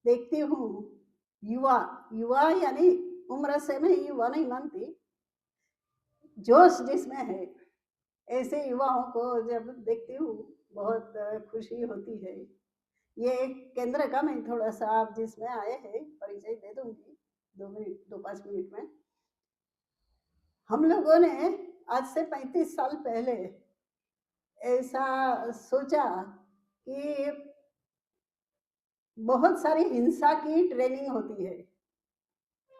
देखती हूँ युवा युवा यानी उम्र से मैं युवा नहीं मानती, जोश जिसमें है, ऐसे युवाओं को जब देखती हूँ बहुत खुशी होती है। ये एक केंद्र का मैं थोड़ा-सा आप जिसमें आए हैं परिचय दे दूँगी 2-5 मिनट में। हम लोगों ने आज से 35 साल पहले ऐसा सोचा कि बहुत सारी हिंसा की ट्रेनिंग होती है।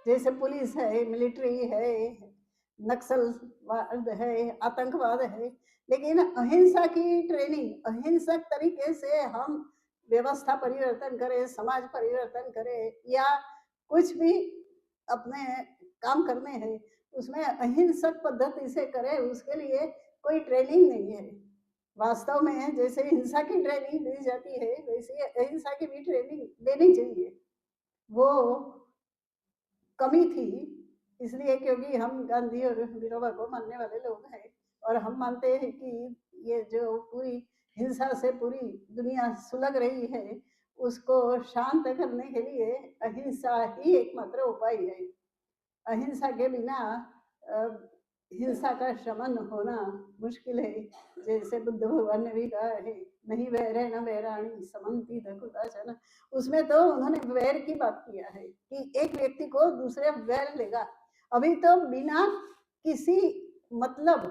जैसे पुलिस है, मिलिट्री है, नक्सलवाद है, आतंकवाद है, लेकिन अहिंसा की ट्रेनिंग, अहिंसक तरीके से हम व्यवस्था परिवर्तन करें, समाज परिवर्तन करें या कुछ भी अपने काम करने हैं, उसमें अहिंसक पद्धति से करें, उसके लिए कोई ट्रेनिंग नहीं है। वास्तव में जैसे हिंसा की ट्रेनिंग दी जाती है, वैसे अहिंसा की भी ट्रेनिंग देनी चाहिए। वो कमी थी, इसलिए क्योंकि हम गांधी और विनोबा को मानने वाले लोग हैं और हम मानते हैं कि ये जो पूरी हिंसा से पूरी दुनिया सुलग रही है, उसको शांत करने के लिए अहिंसा ही एकमात्र उपाय है। अहिंसा के बिना अ, हिंसा का शमन होना मुश्किल है। जैसे बुद्ध भगवान ने भी कहा है, नहीं वैरे न वैराणी समन्ति कुदाचन। उसमें तो उन्होंने वैर की बात किया है कि एक व्यक्ति को दूसरे वैर लेगा। अभी तो बिना किसी मतलब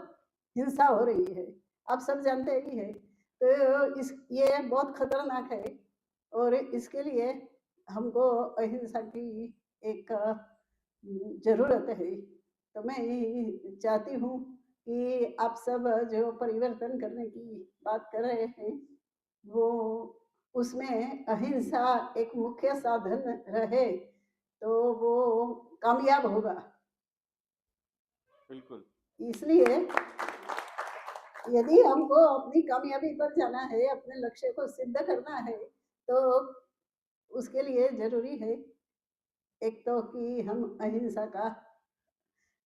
हिंसा हो रही है, आप सब जानते ही है। तो ये बहुत खतरनाक है और इसके लिए हमको अहिंसा की एक जरूरत है। तो मैं चाहती हूँ कि आप सब जो परिवर्तन करने की बात कर रहे हैं, वो उसमें अहिंसा एक मुख्य साधन रहे तो वो कामयाब होगा। बिल्कुल। इसलिए यदि हमको अपनी कामयाबी पर जाना है, अपने लक्ष्य को सिद्ध करना है, तो उसके लिए जरूरी है एक तो कि हम अहिंसा का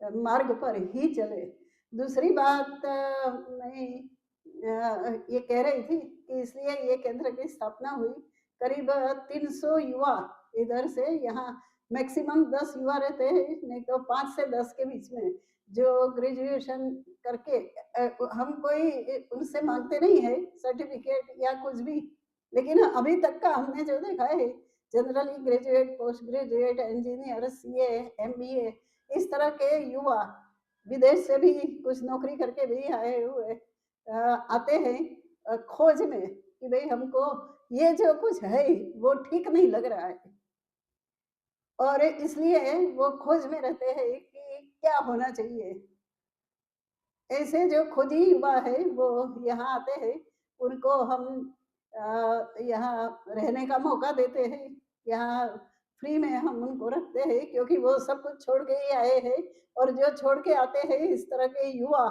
मार्ग पर ही चले। दूसरी बात मैं ये कह रही थी कि इसलिए ये केंद्र की स्थापना हुई। करीब 300 युवा इधर से यहाँ, मैक्सिमम 10 युवा रहते हैं, नहीं तो 5 से 10 के बीच में, जो ग्रेजुएशन करके हम कोई उनसे मांगते नहीं है सर्टिफिकेट या कुछ भी, लेकिन अभी तक का हमने जो देखा है generally graduate, post graduate, engineer, CA, MBA, इस तरह के युवा विदेश से भी कुछ नौकरी करके भी आए हुए आते हैं खोज में कि भाई हमको ये जो कुछ है वो ठीक नहीं लग रहा है, और इसलिए वो खोज में रहते हैं कि क्या होना चाहिए। ऐसे जो खोजी युवा है वो यहाँ आते हैं, उनको हम यहाँ रहने का मौका देते हैं, यहाँ फ्री में हम उनको रखते हैं क्योंकि वो सब कुछ छोड़ के ही आए हैं। और जो छोड़ के आते हैं इस तरह के युवा,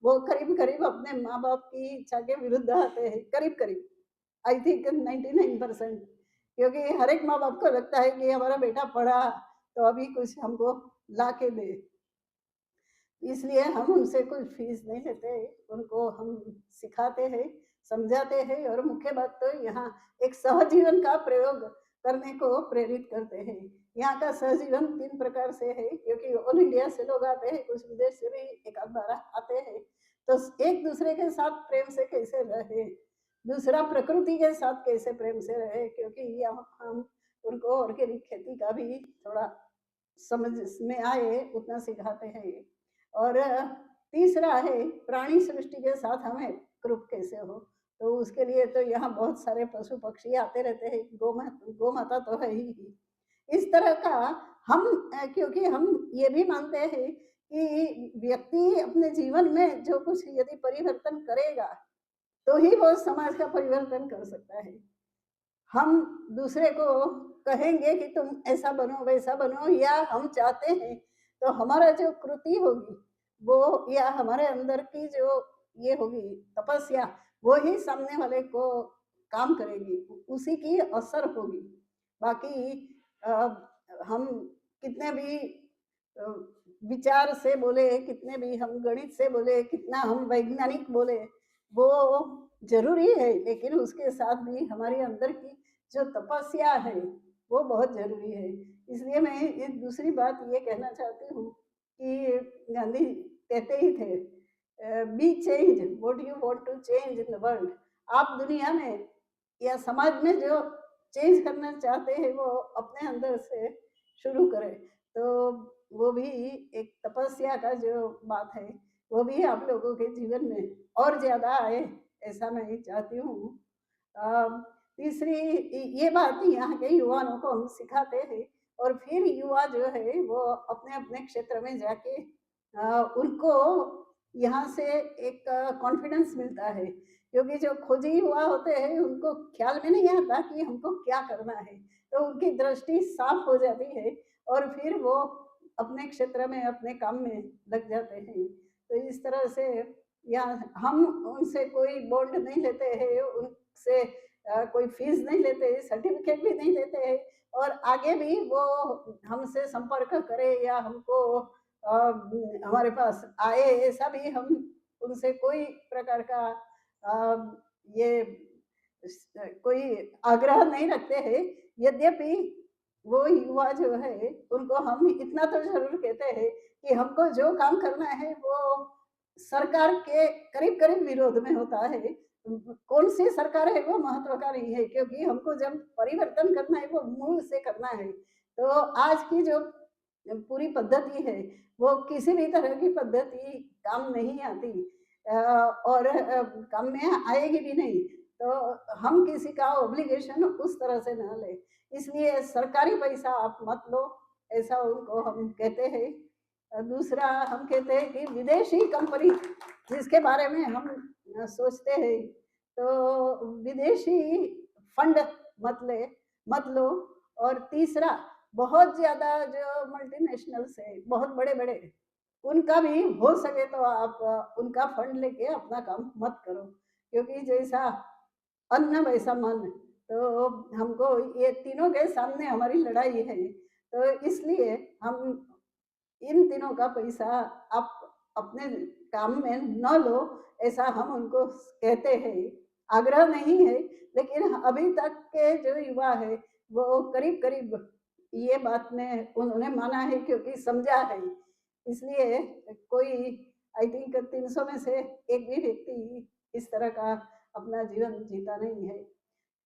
वो करीब करीब अपने माँ बाप की इच्छा के विरुद्ध आते हैं, करीब करीब आई थिंक 99%, क्योंकि हर एक माँ बाप को लगता है कि हमारा बेटा पढ़ा तो अभी कुछ हमको ला के दे, इसलिए हम उनसे कोई फीस नहीं लेते, उनको हम सिखाते हैं, समझाते हैं, और मुख्य बात तो यहाँ एक सहजीवन का प्रयोग करने को प्रेरित करते हैं। यहाँ का सहजीवन 3 प्रकार से है, क्योंकि ऑल इंडिया से लोग आते हैं, कुछ विदेश से भी एक आध बार आते हैं। तो एक दूसरे के साथ प्रेम से कैसे रहे, दूसरा प्रकृति के साथ कैसे प्रेम से रहे, क्योंकि यहाँ हम उनको ऑर्गेनिक खेती का भी थोड़ा समझ में आए उतना सिखाते हैं। और तीसरा है प्राणी सृष्टि के साथ हमें ग्रुप कैसे हो, तो उसके लिए तो यहाँ बहुत सारे पशु पक्षी आते रहते हैं, गौ माता तो है ही। इस तरह का हम क्योंकि हम ये भी मानते हैं कि व्यक्ति अपने जीवन में जो कुछ यदि परिवर्तन करेगा तो ही वो समाज का परिवर्तन कर सकता है। हम दूसरे को कहेंगे कि तुम ऐसा बनो वैसा बनो, या हम चाहते हैं तो हमारा जो कृति होगी वो, या हमारे अंदर की जो ये होगी तपस्या, वो ही सामने वाले को काम करेगी, उसी की असर होगी। बाकी हम कितने भी विचार से बोले, कितने भी हम गणित से बोले, कितना हम वैज्ञानिक बोले, वो जरूरी है, लेकिन उसके साथ भी हमारे अंदर की जो तपस्या है वो बहुत ज़रूरी है। इसलिए मैं एक दूसरी बात ये कहना चाहती हूँ कि गांधी कहते ही थे, be change what you want to change in the world. आप दुनिया में या समाज में जो चेंज करना चाहते हैं वो अपने अंदर से शुरू करें। तो वो भी एक तपस्या का जो बात है वो भी आप लोगों के जीवन में और ज़्यादा आए, ऐसा मैं चाहती हूँ। तीसरी ये बात यहाँ के युवाओं को हम सिखाते हैं और फिर युवा जो है वो अपने अपने क्षेत्र में जाके उनको यहाँ से एक कॉन्फिडेंस मिलता है, क्योंकि जो खोजी युवा होते हैं उनको ख्याल में नहीं आता कि हमको क्या करना है, तो उनकी दृष्टि साफ हो जाती है और फिर वो अपने क्षेत्र में अपने काम में लग जाते हैं। तो इस तरह से या हम उनसे कोई बॉन्ड नहीं लेते हैं, उनसे कोई फीस नहीं लेते, सर्टिफिकेट भी नहीं देते हैं और आगे भी वो हमसे संपर्क करे या हमको हमारे पास आए, ऐसा भी हम उनसे कोई प्रकार का ये कोई आग्रह नहीं रखते हैं। यद्यपि वो युवा जो है उनको हम इतना तो ज़रूर कहते हैं कि हमको जो काम करना है वो सरकार के करीब-करीब विरोध में होता है। कौन-सी सरकार है वो महत्व का नहीं है, क्योंकि हमको जब परिवर्तन करना है वो मूल से करना है। तो आज की जो पूरी पद्धति है वो किसी भी तरह की पद्धति काम नहीं आती और काम में आएगी भी नहीं। तो हम किसी का ऑब्लिगेशन उस तरह से ना लें, इसलिए सरकारी पैसा आप मत लो, ऐसा उनको हम कहते हैं। दूसरा हम कहते हैं कि विदेशी कंपनी जिसके बारे में हम सोचते हैं, तो विदेशी फंड मत लो। और तीसरा, बहुत ज़्यादा जो मल्टीनेशनल्स है, बहुत बड़े-बड़े, उनका भी हो सके तो आप उनका फंड लेके अपना काम मत करो, क्योंकि जैसा अन्न वैसा मन। तो हमको ये तीनों के सामने हमारी लड़ाई है, तो इसलिए हम इन तीनों का पैसा आप अपने काम में न लो, ऐसा हम उनको कहते हैं। आग्रह नहीं है, लेकिन अभी तक के जो युवा है वो करीब-करीब ये बात में उन्होंने माना है, क्योंकि समझा है। इसलिए कोई आई थिंक 300 में से एक भी व्यक्ति इस तरह का अपना जीवन जीता नहीं है।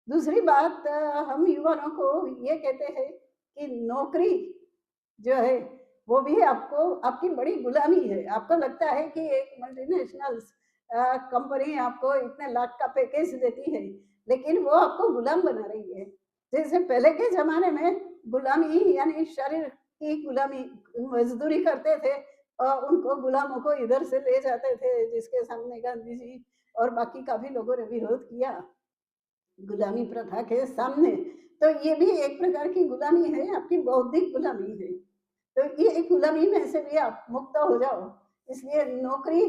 दूसरी बात, हम युवाओं को ये कहते हैं कि नौकरी जो है वो भी आपको आपकी बड़ी गुलामी है। आपको लगता है कि एक मल्टीनेशनल्स कंपनी आपको इतने लाख का पैकेज देती है, लेकिन वो आपको गुलाम बना रही है। जैसे पहले के ज़माने में गुलामी यानी शरीर की गुलामी, मज़दूरी करते थे उनको गुलामों को इधर से ले जाते थे, जिसके सामने गांधी जी और बाकी काफ़ी लोगों ने विरोध किया गुलामी प्रथा के सामने। तो ये भी एक प्रकार की गुलामी है, आपकी बौद्धिक गुलामी है। तो ये गुलामी में से भी आप मुक्त हो जाओ, इसलिए नौकरी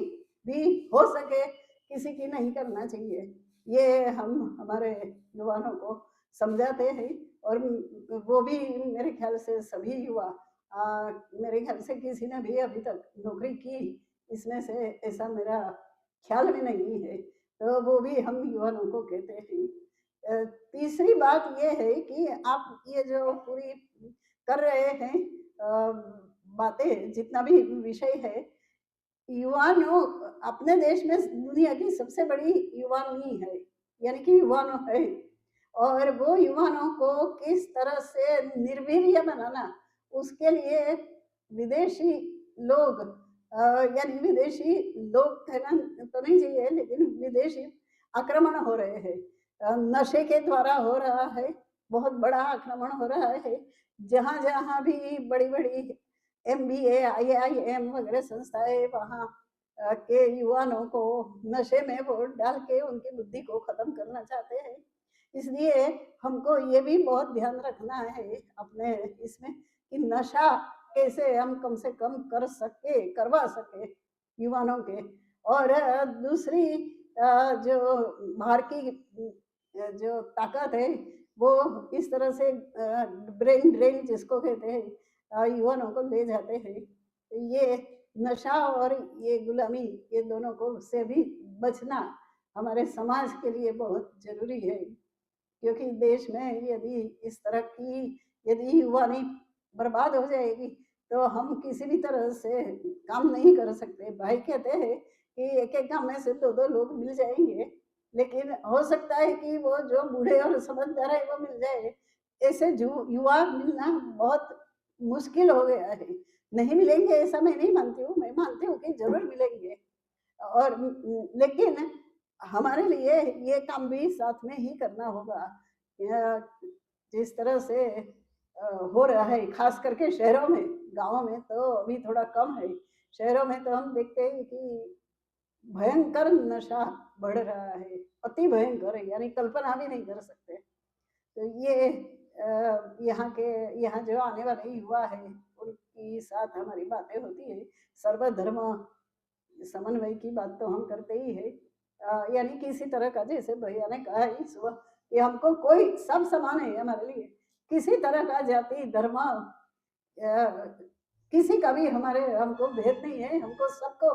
भी हो सके किसी की नहीं करना चाहिए। ये हम हमारे युवाओं को समझाते हैं और वो भी मेरे ख्याल से सभी युवा, मेरे ख्याल से किसी ने भी अभी तक नौकरी की इसमें से ऐसा मेरा ख्याल में नहीं है, तो वो भी हम युवाओं को कहते हैं। तीसरी बात ये है कि आप ये जो पूरी कर रहे हैं बातें, जितना भी विषय है, युवानों अपने देश में दुनिया की सबसे बड़ी युवानी है, यानी कि युवानों है। और वो युवानों को किस तरह से निर्वीर्य बनाना, उसके लिए विदेशी लोग यानी विदेशी लोग कहना तो नहीं चाहिए, लेकिन विदेशी आक्रमण हो रहे हैं, नशे के द्वारा हो रहा है, बहुत बड़ा आक्रमण हो रहा है। जहाँ जहाँ भी बड़ी बड़ी MBA IIM वगैरह संस्थाएं, वहाँ के युवाओं को नशे में वो डाल के उनकी बुद्धि को खत्म करना चाहते हैं। इसलिए हमको ये भी बहुत ध्यान रखना है अपने इसमें कि नशा कैसे हम कम से कम करवा सके युवाओं के। और दूसरी जो बाहर की जो ताकत है वो इस तरह से ब्रेन ड्रेन जिसको कहते हैं, युवाओं को ले जाते हैं। ये नशा और ये गुलामी, ये दोनों को से भी बचना हमारे समाज के लिए बहुत जरूरी है, क्योंकि देश में यदि इस तरह की यदि युवानी बर्बाद हो जाएगी तो हम किसी भी तरह से काम नहीं कर सकते। भाई कहते हैं कि एक-एक गाँव में से 2-2 लोग मिल जाएँगे, लेकिन हो सकता है कि वो जो बूढ़े और समझदार है वो मिल जाए। ऐसे जो युवा मिलना बहुत मुश्किल हो गया है। नहीं मिलेंगे ऐसा मैं नहीं मानती हूँ, मैं मानती हूँ कि ज़रूर मिलेंगे। और लेकिन हमारे लिए ये काम भी साथ में ही करना होगा। जिस तरह से हो रहा है खास करके शहरों में, गाँवों में तो अभी थोड़ा कम है। शहरों में तो हम देखते हैं कि भयंकर नशा बढ़ रहा है, अति भयंकर है, यानी कल्पना भी नहीं कर सकते। तो ये यहाँ जो आने वाले युवा है उनकी साथ हमारी बातें होती है। सर्वधर्म समन्वय की बात तो हम करते ही है। यानी किसी तरह का, जैसे भैया ने कहा इस वक्त कि हमको कोई सब समान है हमारे लिए, किसी तरह का जाति धर्म किसी का भी हमारे हमको भेद नहीं है, हमको सबको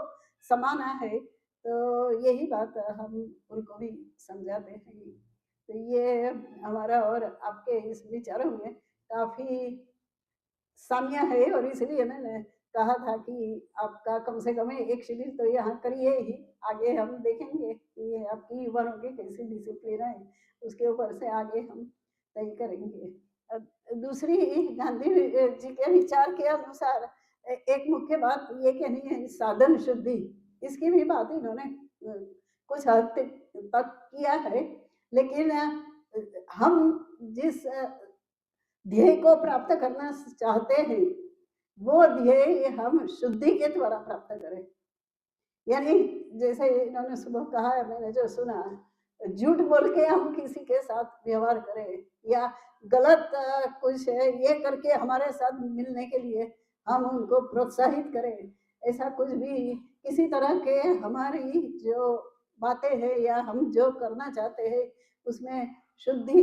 समाना है। तो यही बात हम उनको भी समझाते हैं। तो ये हमारा और आपके इस विचारों में काफी साम्य है और इसलिए मैंने कहा था कि आपका कम से कम एक शिविर तो यहाँ करिए ही। आगे हम देखेंगे कि ये आपकी युवाओं की कैसी डिसिप्लिन है, उसके ऊपर से आगे हम तय करेंगे। दूसरी गांधी जी के विचार के अनुसार एक मुख्य बात ये कहनी है, साधन शुद्धि, इसकी भी बात इन्होंने कुछ हद तक किया है। लेकिन हम जिस ध्येय को प्राप्त करना चाहते हैं वो ध्येय हम शुद्धि के द्वारा प्राप्त करें। यानी जैसे इन्होंने सुबह कहा है, मैंने जो सुना, झूठ बोल के हम किसी के साथ व्यवहार करें या गलत कुछ है ये करके हमारे साथ मिलने के लिए हम उनको प्रोत्साहित करें, ऐसा कुछ भी किसी तरह के हमारी जो बातें हैं या हम जो करना चाहते हैं उसमें शुद्धि,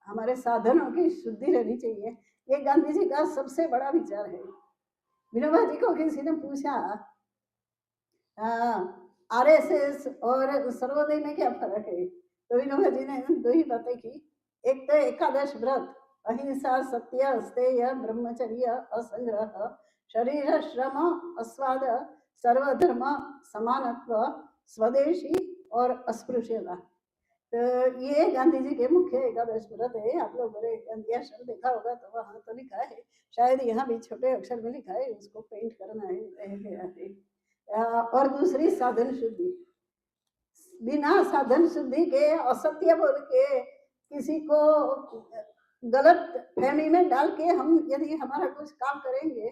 हमारे साधनों की शुद्धि रहनी चाहिए। ये गांधी जी का सबसे बड़ा विचार है। विनोबा जी को किसी ने पूछा आरएसएस और सर्वोदय में क्या फर्क है, तो विनोबा जी ने दो ही बातें की। एक तो एकादश व्रत, अहिंसा सत्य अस्तेय ब्रह्मचर्य असंग्रह शरीर श्रम अस्वाद सर्वधर्म समानत्व स्वदेशी और अस्पृश्यता। तो ये गांधी जी के मुख्य एकादश व्रत है। आप लोगों ने गांधी आश्रम देखा होगा तो वहां तो लिखा है, शायद यहाँ भी छोटे अक्षर में लिखा है, उसको पेंट करना है। और दूसरी साधन शुद्धि, बिना साधन शुद्धि के असत्य बोल के किसी को गलत फहमी में डाल के हम यदि हमारा कुछ काम करेंगे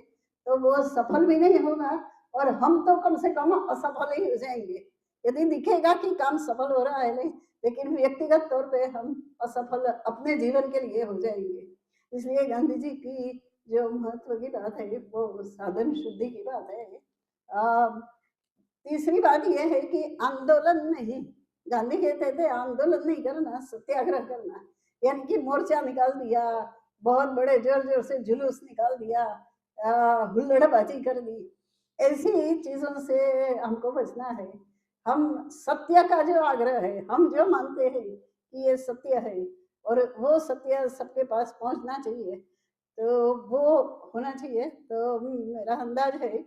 तो वो सफल भी नहीं होगा और हम तो कम से कम असफल ही हो जाएंगे। यदि दिखेगा कि काम सफल हो रहा है नहीं, लेकिन व्यक्तिगत तौर पे हम असफल अपने जीवन के लिए हो जाएंगे। इसलिए गांधी जी की जो महत्व की बात है वो साधन शुद्धि की बात है। तीसरी बात यह है कि आंदोलन नहीं, गांधी कहते थे आंदोलन नहीं करना, सत्याग्रह करना। यानी कि मोर्चा निकाल दिया, बहुत बड़े जोर जोर से जुलूस निकाल दिया, हुल्लड़बाजी कर दी, ऐसी चीजों से हमको बचना है। हम सत्य का जो आग्रह है, हम जो मानते हैं कि ये सत्य है और वो सत्य सबके पास पहुंचना चाहिए, तो वो होना चाहिए। तो मेरा अंदाज है,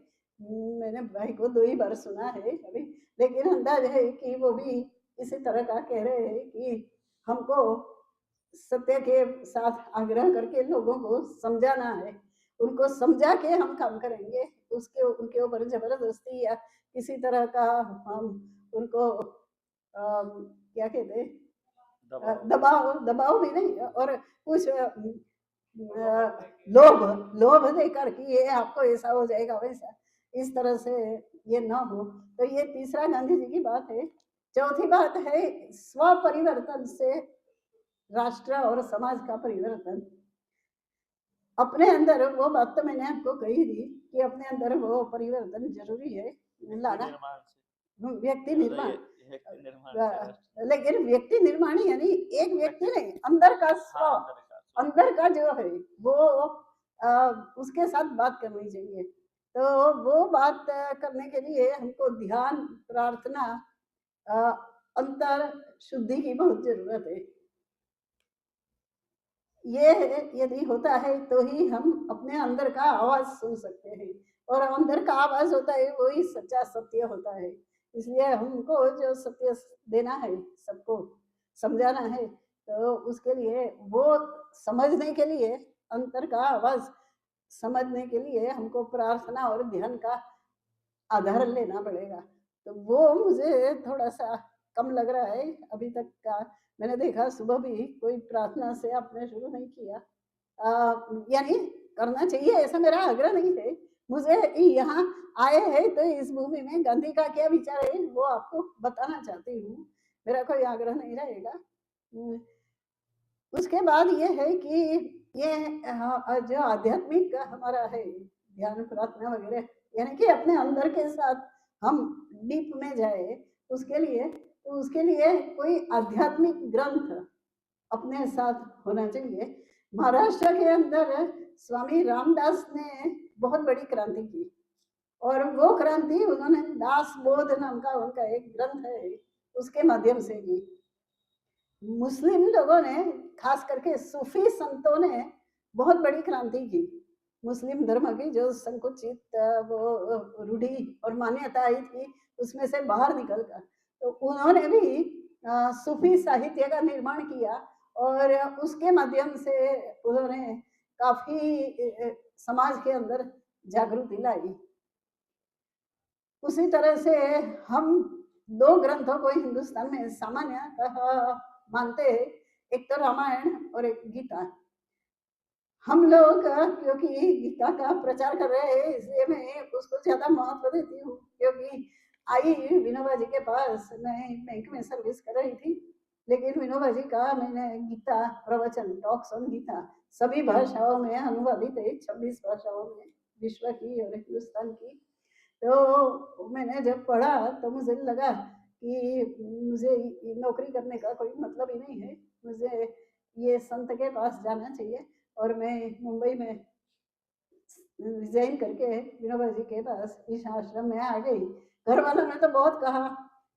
मैंने भाई को 2 ही बार सुना है अभी, लेकिन अंदाज है कि वो भी इसी तरह का कह रहे हैं कि हमको सत्य के साथ आग्रह करके लोगों को समझाना है, उनको समझा के हम काम करेंगे। उसके उनके ऊपर जबरदस्ती या किसी तरह का हम उनको क्या कहते हैं, दबाव दबाव भी नहीं और कुछ लोभ लोभ देकर कि ये आपको ऐसा हो जाएगा वैसा, इस तरह से ये ना हो। तो ये तीसरा गांधी जी की बात है। चौथी बात है स्व परिवर्तन से राष्ट्र और समाज का परिवर्तन। अपने अंदर वो बात तो मैंने आपको कही थी कि अपने अंदर वो परिवर्तन जरूरी है लाना, व्यक्ति निर्माण। लेकिन व्यक्ति निर्माण यानी एक व्यक्ति नहीं, अंदर का स्व, अंदर का जो है वो उसके साथ बात करनी चाहिए। तो वो बात करने के लिए हमको ध्यान, प्रार्थना, अंतर शुद्धि की बहुत जरूरत है। ये यदि होता है तो ही हम अपने अंदर का आवाज सुन सकते हैं, और अंदर का आवाज होता है वही सच्चा सत्य होता है। इसलिए हमको जो सत्य देना है, सबको समझाना है, तो उसके लिए वो समझने के लिए, अंतर का आवाज समझने के लिए हमको प्रार्थना और ध्यान का आधार लेना पड़ेगा। तो वो मुझे थोड़ा सा कम लग रहा है अभी तक का। मैंने देखा सुबह भी कोई प्रार्थना से आपने शुरू नहीं किया। यानी करना चाहिए ऐसा मेरा आग्रह नहीं है। मुझे यहाँ आए हैं तो इस भूमि में गांधी का क्या विचार है वो आपको बताना चाहती हूँ। मेरा कोई आग्रह नहीं रहेगा। उसके बाद ये है कि ये जो आध्यात्मिक हमारा है ध्यान प्रार्थना वगैरह, यानी कि अपने अंदर के साथ हम डीप में जाए, उसके लिए कोई आध्यात्मिक ग्रंथ अपने साथ होना चाहिए। महाराष्ट्र के अंदर स्वामी रामदास ने बहुत बड़ी क्रांति की, और वो क्रांति उन्होंने दास बोध नाम का उनका एक ग्रंथ है उसके माध्यम से की। मुस्लिम लोगों ने, खास करके सूफी संतों ने बहुत बड़ी क्रांति की मुस्लिम धर्म की, जो संकुचित वो रूढ़ी और मान्यता आई थी उसमें से बाहर निकलकर। तो उन्होंने भी सूफी साहित्य का निर्माण किया, और उसके माध्यम से उन्होंने काफी समाज के अंदर जागृति लाई। उसी तरह से हम दो ग्रंथों को हिंदुस्तान में सामान्यतः मानते हैं, एक तो रामायण और एक गीता। हम लोग क्योंकि गीता का प्रचार कर रहे हैं इसलिए मैं उसको ज्यादा महत्व देती हूँ, क्योंकि आई विनोबा जी के पास, मैं बैंक में सर्विस कर रही थी, लेकिन विनोबा जी का मैंने गीता प्रवचन, टॉक्स ऑन गीता सभी भाषाओं में अनुवादित है, 26 भाषाओं में, विश्व की और हिंदुस्तान की। तो मैंने जब पढ़ा तो मुझे लगा कि मुझे नौकरी करने का कोई मतलब ही नहीं है, मुझे ये संत के पास जाना चाहिए। और मैं मुंबई में रिजाइन करके विनोबा जी के पास इस आश्रम में आ गई। घर वालों ने तो बहुत कहा,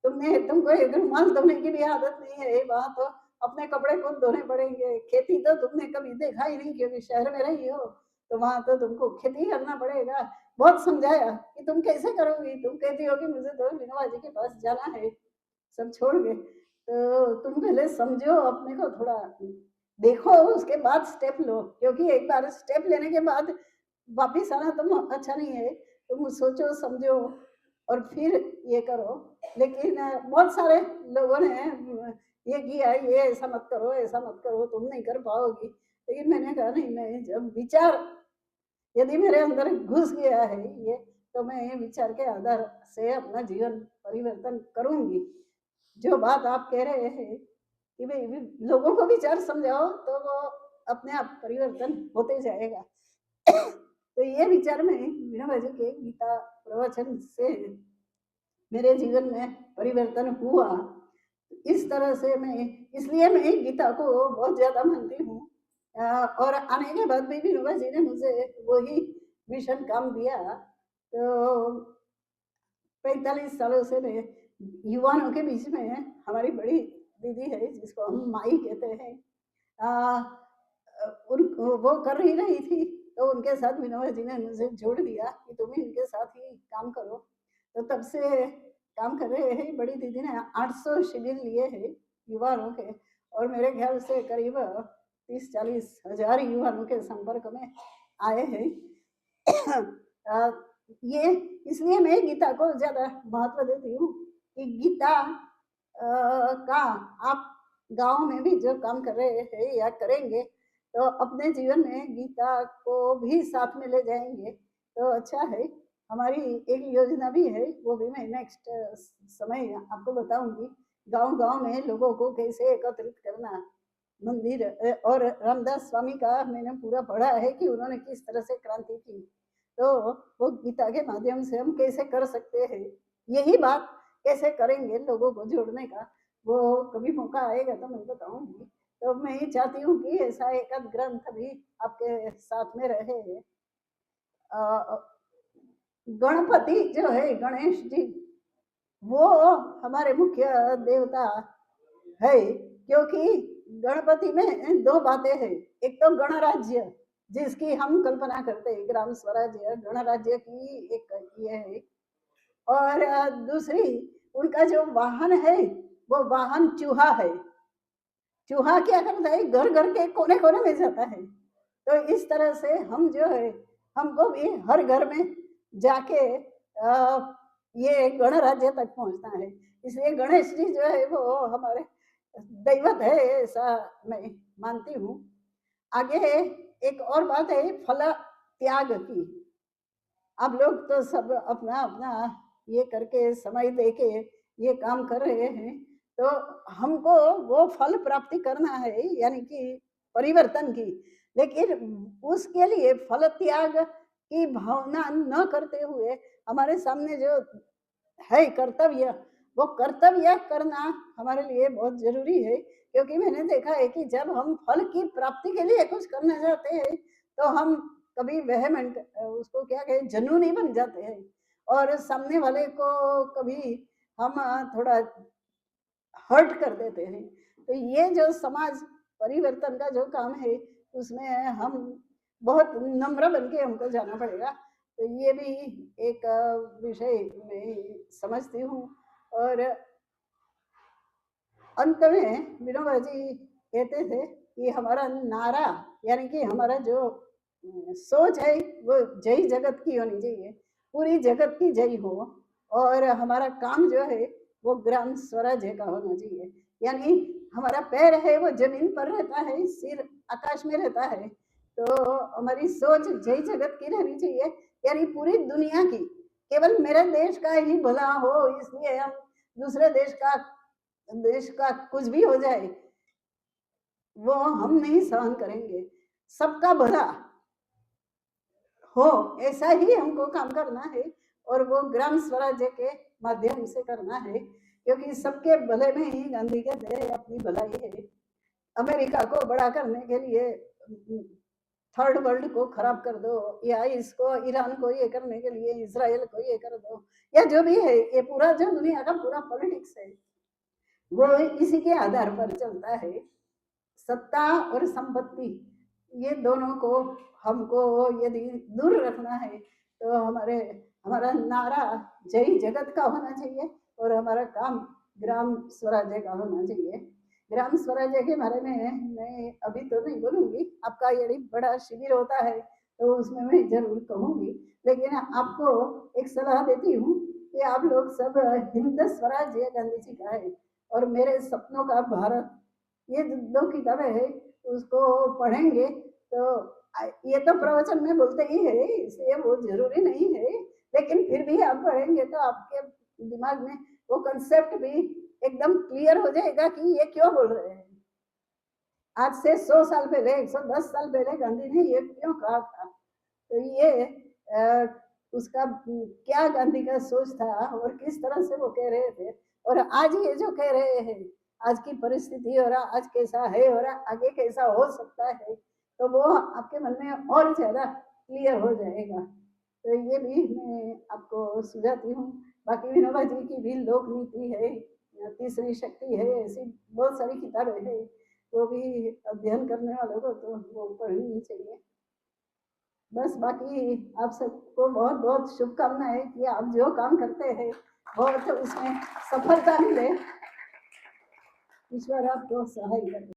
तुमको एक रुमाल धोने की भी आदत नहीं है, वहां तो अपने कपड़े खुद धोने पड़ेंगे, खेती तो तुमने कभी देखा ही नहीं क्योंकि शहर में रही हो, तो वहां तो तुमको खेती करना पड़ेगा। बहुत समझाया कि तुम कैसे करोगी, तुम कहती हो कि मुझे तो विनोबा जी के पास जाना है, सब छोड़ के, तो तुम पहले समझो, अपने को थोड़ा देखो, उसके बाद स्टेप लो, क्योंकि एक बार स्टेप लेने के बाद वापिस आना तुम अच्छा नहीं है। तुम सोचो समझो और फिर ये करो। लेकिन बहुत सारे लोगों ने ये किया, ये ऐसा मत करो, ऐसा मत करो, तुम नहीं कर पाओगी। लेकिन मैंने कहा नहीं, मैं जब विचार यदि मेरे अंदर घुस गया है ये, तो मैं ये विचार के आधार से अपना जीवन परिवर्तन करूंगी। जो बात आप कह रहे हैं कि भाई लोगों को विचार समझाओ तो वो अपने आप परिवर्तन होते जाएगा। तो ये विचार में विनोबा जी के गीता प्रवचन से मेरे जीवन में परिवर्तन हुआ। इस तरह से इसलिए मैं गीता को बहुत ज्यादा मानती हूँ। और आने के बाद भी विनोबा जी ने मुझे वही मिशन काम दिया। तो 45 सालों से मैं युवाओं के बीच में, हमारी बड़ी दीदी है जिसको हम माई कहते हैं, वो कर ही रही थी, तो उनके साथ विनोबा जी ने मुझे जोड़ दिया कि तुम इनके साथ ही काम करो। तो तब से काम कर रहे हैं। बड़ी दीदी ने 800 शिविर लिए हैं युवाओं के, और मेरे ख्याल से करीब 30-40 हजार युवाओं के संपर्क में आए हैं। ये इसलिए मैं गीता को ज्यादा महत्व देती हूँ कि गीता का आप गांव में भी जो काम कर रहे हैं या करेंगे, तो अपने जीवन में गीता को भी साथ में ले जाएंगे तो अच्छा है। हमारी एक योजना भी है, वो भी मैं नेक्स्ट समय आपको बताऊंगी। गांव-गांव में लोगों को कैसे एकत्रित करना, मंदिर, और रामदास स्वामी का मैंने पूरा पढ़ा है कि उन्होंने किस तरह से क्रांति की। तो वो गीता के माध्यम से हम कैसे कर सकते हैं, यही बात कैसे करेंगे लोगों को जोड़ने का, वो कभी मौका आएगा तो मैं बताऊंगी। तो मैं ही चाहती हूँ कि ऐसा एक ग्रंथ भी आपके साथ में रहे। गणपति जो है, गणेश जी, वो हमारे मुख्य देवता है, क्योंकि गणपति में दो बातें हैं। एक तो गणराज्य, जिसकी हम कल्पना करते हैं, ग्राम स्वराज्य गणराज्य की एक ये है। और दूसरी, उनका जो वाहन है वो वाहन चूहा है। चूहा क्या करता है, घर घर के कोने कोने में जाता है। तो इस तरह से हम जो है, हमको भी हर घर में जाके ये गणराज्य तक पहुंचना है। इसलिए गणेश जी जो है वो हमारे दैवत है, ऐसा मैं मानती हूँ। आगे एक और बात है फल त्याग की। आप लोग तो सब अपना अपना ये करके समय देके ये काम कर रहे हैं, तो हमको वो फल प्राप्ति करना है, यानी कि परिवर्तन की। लेकिन उसके लिए फल त्याग की भावना न करते हुए हमारे सामने जो है कर्तव्य, वो कर्तव्य करना हमारे लिए बहुत जरूरी है। क्योंकि मैंने देखा है कि जब हम फल की प्राप्ति के लिए कुछ करना चाहते हैं तो हम कभी वेहेमेंट, उसको क्या कहें, जुनूनी बन जाते हैं, और सामने वाले को कभी हम थोड़ा हर्ट कर देते हैं। तो ये जो समाज परिवर्तन का जो काम है, उसमें हम बहुत नम्र बन के हमको जाना पड़ेगा। तो ये भी एक विषय मैं समझती हूँ। और अंत में विनोबा जी कहते थे कि हमारा नारा, यानी कि हमारा जो सोच है वो जय जगत की होनी चाहिए, पूरी जगत की जय हो। और हमारा काम जो है वो ग्राम स्वराज्य का होना चाहिए। यानी हमारा पैर है वो जमीन पर रहता है, सिर आकाश में रहता है। तो हमारी सोच जय जगत की रहनी चाहिए, यानी पूरी दुनिया की। केवल मेरे देश का ही भला हो इसलिए हम दूसरे देश का कुछ भी हो जाए वो हम नहीं सहन करेंगे। सबका भला हो ऐसा ही हमको काम करना है, और वो ग्राम स्वराज्य के माध्यम से करना है। क्योंकि सबके भले में ही गांधी कहते हैं अपनी भलाई है। अमेरिका को बड़ा करने के लिए थर्ड वर्ल्ड को खराब कर दो, या इसको ईरान को ये करने के लिए इसराइल को ये कर दो, या जो भी है, ये पूरा जो दुनिया का पूरा पॉलिटिक्स है वो इसी के आधार पर चलता है। सत्ता और संपत्ति, ये दोनों को हमको यदि दूर रखना है तो हमारा नारा जय जगत का होना चाहिए, और हमारा काम ग्राम स्वराज्य का होना चाहिए। ग्राम स्वराज्य के बारे में मैं अभी तो नहीं बोलूंगी, आपका यदि बड़ा शिविर होता है तो उसमें मैं जरूर कहूंगी। लेकिन आपको एक सलाह देती हूँ कि आप लोग सब हिंद स्वराज्य गांधी जी का है और मेरे सपनों का भारत, ये दो किताबें हैं, उसको पढ़ेंगे तो ये तो प्रवचन में बोलते ही है, इसलिए वो जरूरी नहीं है। लेकिन फिर भी आप पढ़ेंगे तो आपके दिमाग में वो कंसेप्ट भी एकदम क्लियर हो जाएगा कि ये क्यों बोल रहे हैं। आज से 100 साल पहले, 110 साल पहले गांधी ने ये क्यों कहा था। तो ये उसका क्या गांधी का सोच था और किस तरह से वो कह रहे थे, और आज ये जो कह रहे हैं, आज की परिस्थिति और आज कैसा है और आगे कैसा हो सकता है, तो वो आपके मन में और ज्यादा क्लियर हो जाएगा। तो ये भी मैं आपको सुझाती हूँ। बाकी विनोबा जी की भी लोक नीति है, तीसरी शक्ति है, ऐसी बहुत सारी किताबें हैं, वो भी अध्ययन करने वालों को तो वो पढ़नी चाहिए। बस बाकी आप सबको बहुत बहुत शुभकामनाएं कि आप जो काम करते हैं बहुत उसमें सफलता मिले, ईश्वर आपको सहाय करे।